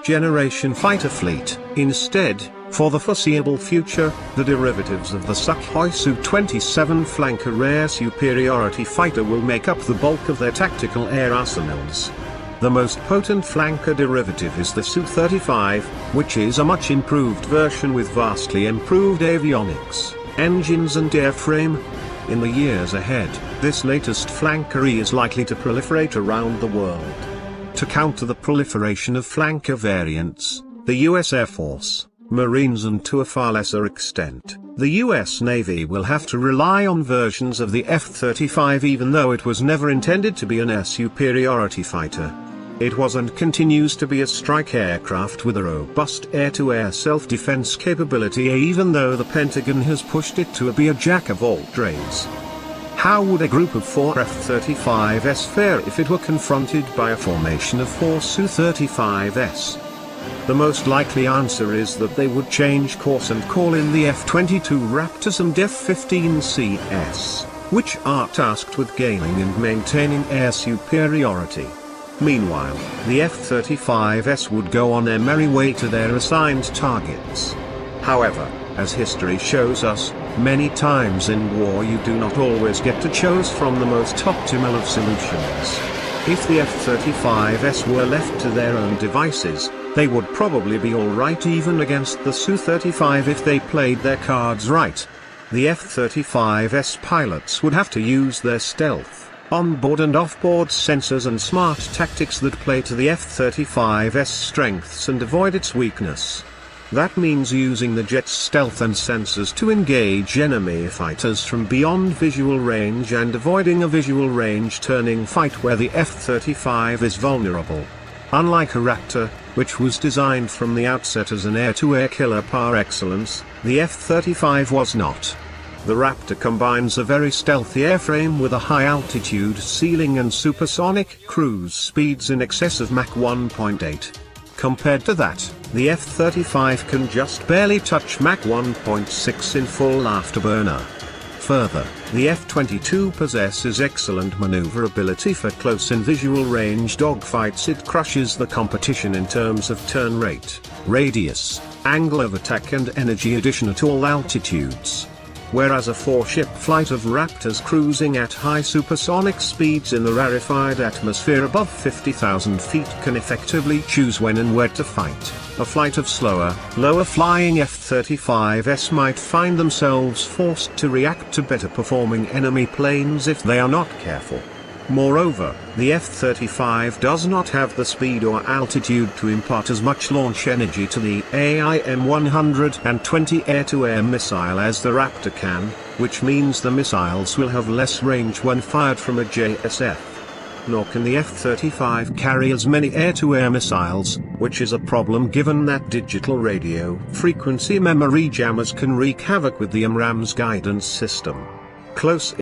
generation fighter fleet. Instead, for the foreseeable future, the derivatives of the Sukhoi Su-27 flanker air superiority fighter will make up the bulk of their tactical air arsenals. The most potent flanker derivative is the Su-35, which is a much improved version with vastly improved avionics, engines and airframe. In the years ahead, this latest flanker is likely to proliferate around the world. To counter the proliferation of flanker variants, the U.S. Air Force, Marines and to a far lesser extent, the U.S. Navy will have to rely on versions of the F-35 even though it was never intended to be an air superiority fighter. It was and continues to be a strike aircraft with a robust air-to-air self-defense capability even though the Pentagon has pushed it to be a jack-of-all-trades. How would a group of 4 F-35s fare if it were confronted by a formation of 4 Su-35s? The most likely answer is that they would change course and call in the F-22 Raptors and F-15Cs, which are tasked with gaining and maintaining air superiority. Meanwhile, the F-35s would go on their merry way to their assigned targets. However, as history shows us, many times in war you do not always get to choose from the most optimal of solutions. If the F-35s were left to their own devices, they would probably be alright even against the Su-35 if they played their cards right. The F-35s pilots would have to use their stealth, onboard and offboard sensors and smart tactics that play to the F-35's strengths and avoid its weakness. That means using the jet's stealth and sensors to engage enemy fighters from beyond visual range and avoiding a visual range turning fight where the F-35 is vulnerable. Unlike a Raptor, which was designed from the outset as an air-to-air killer par excellence, the F-35 was not. The Raptor combines a very stealthy airframe with a high-altitude ceiling and supersonic cruise speeds in excess of Mach 1.8. Compared to that, the F-35 can just barely touch Mach 1.6 in full afterburner. Further, the F-22 possesses excellent maneuverability for close and visual range dogfights. It crushes the competition in terms of turn rate, radius, angle of attack and energy addition at all altitudes. Whereas a 4-ship flight of Raptors cruising at high supersonic speeds in the rarefied atmosphere above 50,000 feet can effectively choose when and where to fight, a flight of slower, lower-flying F-35s might find themselves forced to react to better-performing enemy planes if they are not careful. Moreover, the F-35 does not have the speed or altitude to impart as much launch energy to the AIM-120 air-to-air missile as the Raptor can, which means the missiles will have less range when fired from a JSF. Nor can the F-35 carry as many air-to-air missiles, which is a problem given that digital radio frequency memory jammers can wreak havoc with the AMRAAM's guidance system. Close